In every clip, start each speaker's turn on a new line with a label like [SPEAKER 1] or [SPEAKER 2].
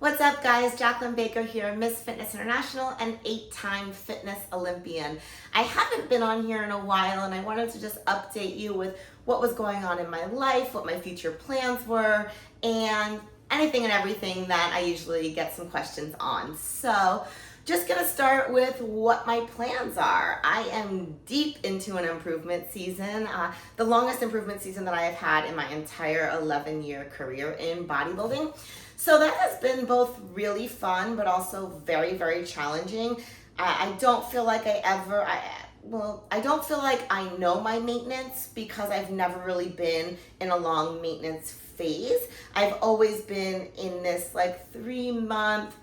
[SPEAKER 1] What's up, guys? Jaclyn Baker here, Miss Fitness International and 8-time fitness Olympian. I haven't been on here in a while and I wanted to just update you with what was going on in my life, what my future plans were, and anything and everything that I usually get some questions on. So, just gonna start with what my plans are. I am deep into an improvement season, the longest improvement season that I have had in my entire 11-year career in bodybuilding. So that has been both really fun, but also very, very challenging. I don't feel like I don't feel like I know my maintenance because I've never really been in a long maintenance phase. I've always been in this like 3-month,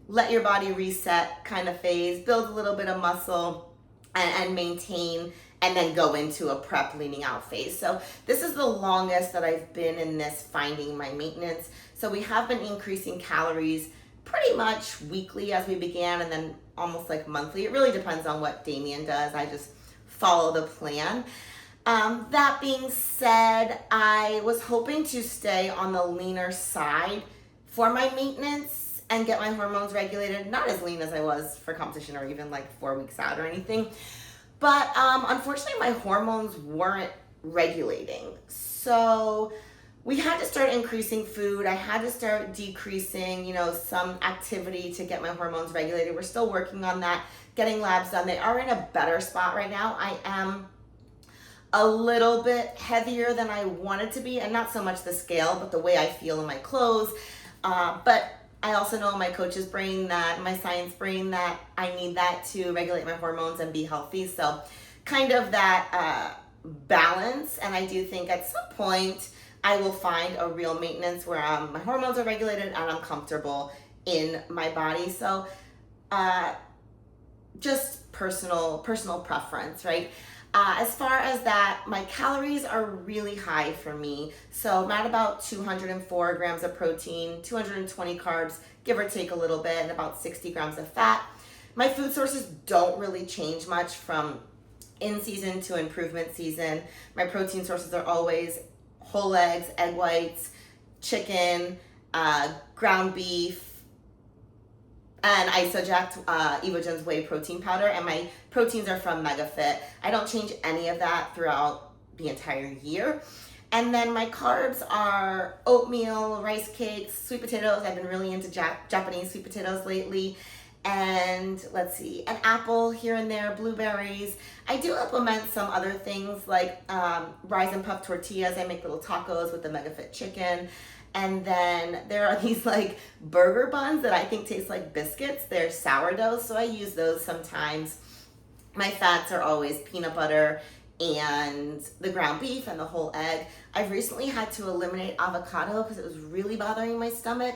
[SPEAKER 1] let your body reset kind of phase, build a little bit of muscle and maintain, and then go into a prep leaning out phase. So this is the longest that I've been in this finding my maintenance. So we have been increasing calories pretty much weekly as we began, and then almost like monthly. It really depends on what Damien does. I just follow the plan. That being said, I was hoping to stay on the leaner side for my maintenance and get my hormones regulated. Not as lean as I was for competition or even like 4 weeks out or anything. But unfortunately, my hormones weren't regulating. So we had to start increasing food. I had to start decreasing, some activity to get my hormones regulated. We're still working on that, getting labs done. They are in a better spot right now. I am a little bit heavier than I wanted to be, and not so much the scale, but the way I feel in my clothes. But I also know in my coach's brain that, my science brain, that I need that to regulate my hormones and be healthy. So kind of that balance. And I do think at some point I will find a real maintenance where my hormones are regulated and I'm comfortable in my body. So just personal preference, right? As far as that, my calories are really high for me. So I'm at about 204 grams of protein, 220 carbs, give or take a little bit, and about 60 grams of fat. My food sources don't really change much from in season to improvement season. My protein sources are always whole eggs, egg whites, chicken, ground beef, and EVOGEN's whey protein powder, and my proteins are from MEGAFIT. I don't change any of that throughout the entire year. And then my carbs are oatmeal, rice cakes, sweet potatoes. I've been really into Japanese sweet potatoes lately. And let's see, an apple here and there, blueberries. I do implement some other things like rise and puff tortillas. I make little tacos with the MEGAFIT chicken. And then there are these like burger buns that I think taste like biscuits. They're sourdough, so I use those sometimes. My fats are always peanut butter and the ground beef and the whole egg. I've recently had to eliminate avocado because it was really bothering my stomach.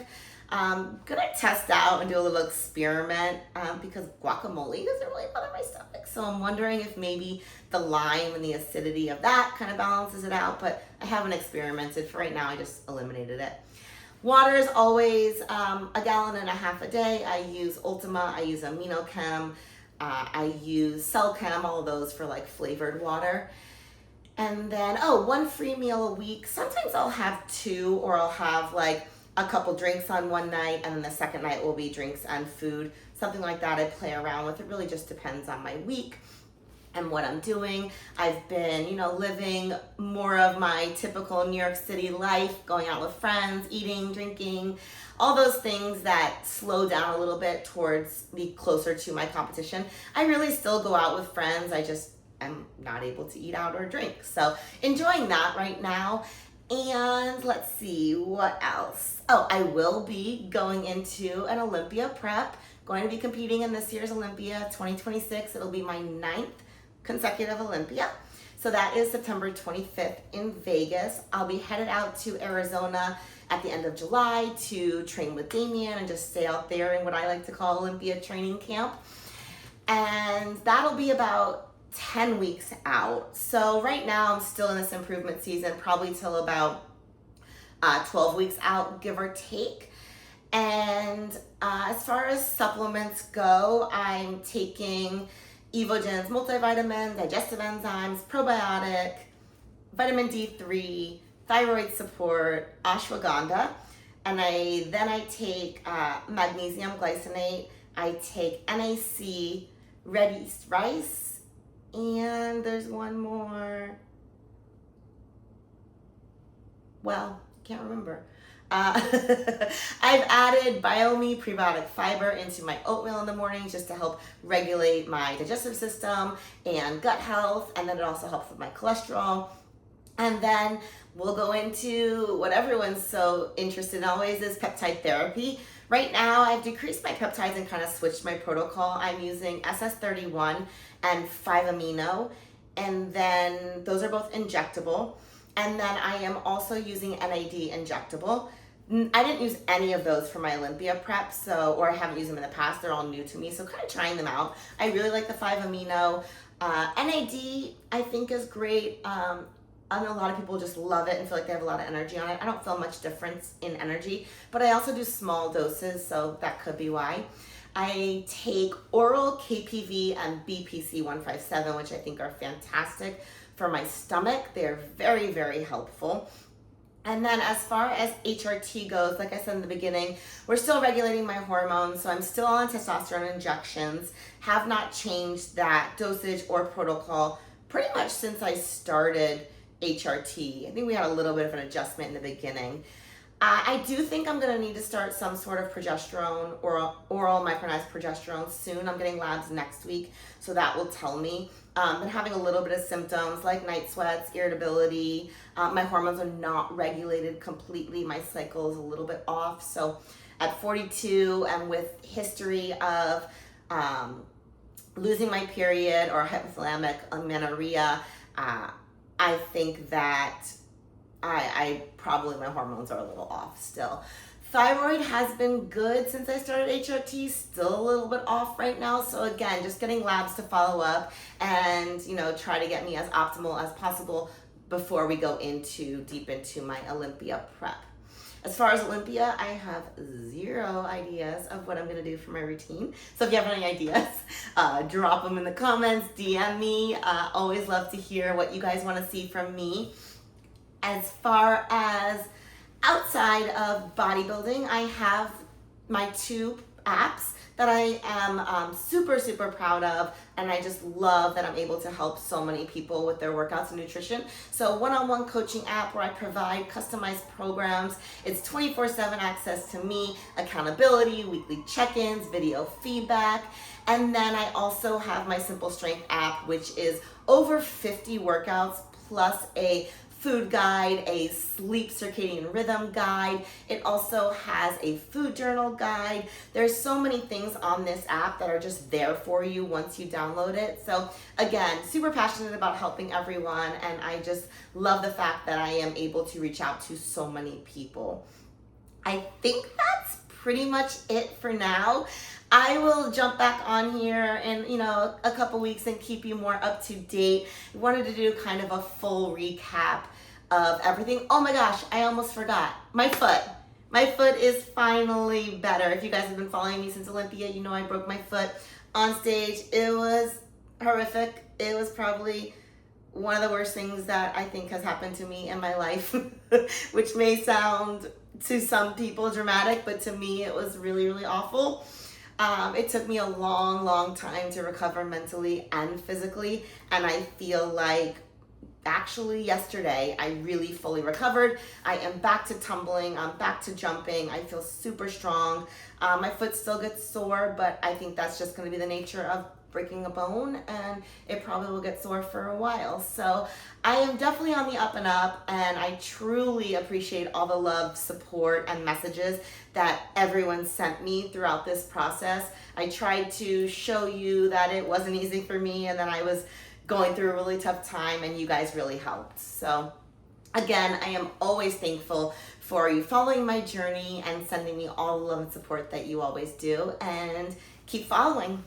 [SPEAKER 1] Gonna test out and do a little experiment because guacamole doesn't really bother my stomach. So I'm wondering if maybe the lime and the acidity of that kind of balances it out, but I haven't experimented. For right now, I just eliminated it. Water is always 1.5 gallons a day. I use Ultima, I use AminoChem, I use CellChem, all of those for like flavored water. And then, one free meal a week. Sometimes I'll have 2, or I'll have like a couple drinks on one night, and then the second night will be drinks and food. Something like that I play around with. It really just depends on my week and what I'm doing. I've been, living more of my typical New York City life, going out with friends, eating, drinking, all those things that slow down a little bit towards me closer to my competition. I really still go out with friends. I just am not able to eat out or drink. So enjoying that right now. And let's see, what else? I will be going into an Olympia prep, going to be competing in this year's Olympia 2026. It'll be my 9th consecutive Olympia. So that is September 25th in Vegas. I'll be headed out to Arizona at the end of July to train with Damien and just stay out there in what I like to call Olympia training camp. And that'll be about 10 weeks out. So right now I'm still in this improvement season, probably till about 12 weeks out, give or take. And as far as supplements go, I'm taking EVOGEN's multivitamin, digestive enzymes, probiotic, vitamin D3, thyroid support, ashwagandha. and then I take magnesium glycinate, I take NAC, red yeast rice, and there's one more. Well, can't remember. I've added BioMe prebiotic fiber into my oatmeal in the morning just to help regulate my digestive system and gut health, and then it also helps with my cholesterol. And then we'll go into what everyone's so interested in always is peptide therapy. Right now, I've decreased my peptides and kind of switched my protocol. I'm using SS31 and 5-amino, and then those are both injectable. And then I am also using NAD injectable. I didn't use any of those for my Olympia prep, or I haven't used them in the past. They're all new to me, so kind of trying them out. I really like the 5-amino. NAD, I think, is great. I know a lot of people just love it and feel like they have a lot of energy on it. I don't feel much difference in energy, but I also do small doses, so that could be why. I take oral KPV and BPC 157, which I think are fantastic for my stomach. They're very, very helpful. And then as far as HRT goes, like I said in the beginning, we're still regulating my hormones, so I'm still on testosterone injections, have not changed that dosage or protocol pretty much since I started HRT. I think we had a little bit of an adjustment in the beginning. I do think I'm going to need to start some sort of progesterone or oral micronized progesterone soon. I'm getting labs next week, so that will tell me. Been having a little bit of symptoms like night sweats, irritability. My hormones are not regulated completely. My cycle is a little bit off. So at 42 and with history of losing my period or hypothalamic amenorrhea, I think that I probably, my hormones are a little off still. Thyroid has been good since I started HRT, still a little bit off right now. So again, just getting labs to follow up and, try to get me as optimal as possible before we go deep into my Olympia prep. As far as Olympia, I have 0 ideas of what I'm gonna do for my routine. So if you have any ideas, drop them in the comments, DM me. Always love to hear what you guys wanna see from me. As far as outside of bodybuilding, I have my 2 apps that I am super, super proud of, and I just love that I'm able to help so many people with their workouts and nutrition. So one-on-one coaching app where I provide customized programs. It's 24/7 access to me, accountability, weekly check-ins, video feedback. And then I also have my Simple Strength app, which is over 50 workouts plus a food guide, a sleep circadian rhythm guide. It also has a food journal guide. There's so many things on this app that are just there for you once you download it. So again, super passionate about helping everyone, and I just love the fact that I am able to reach out to so many people. I think that's pretty much it for now. I will jump back on here in a couple weeks and keep you more up to date. I wanted to do kind of a full recap of everything. Oh my gosh, I almost forgot. My foot. My foot is finally better. If you guys have been following me since Olympia, you know I broke my foot on stage. It was horrific. It was probably one of the worst things that I think has happened to me in my life, which may sound to some people dramatic, but to me it was really, really awful. It took me a long, long time to recover mentally and physically, and I feel like actually yesterday I really fully recovered. I am back to tumbling, I'm back to jumping, I feel super strong. My foot still gets sore, but I think that's just going to be the nature of breaking a bone, and it probably will get sore for a while. So I am definitely on the up and up, and I truly appreciate all the love, support, and messages that everyone sent me throughout this process. I tried to show you that it wasn't easy for me and that I was going through a really tough time, and you guys really helped. So again, I am always thankful for you following my journey and sending me all the love and support that you always do, and keep following.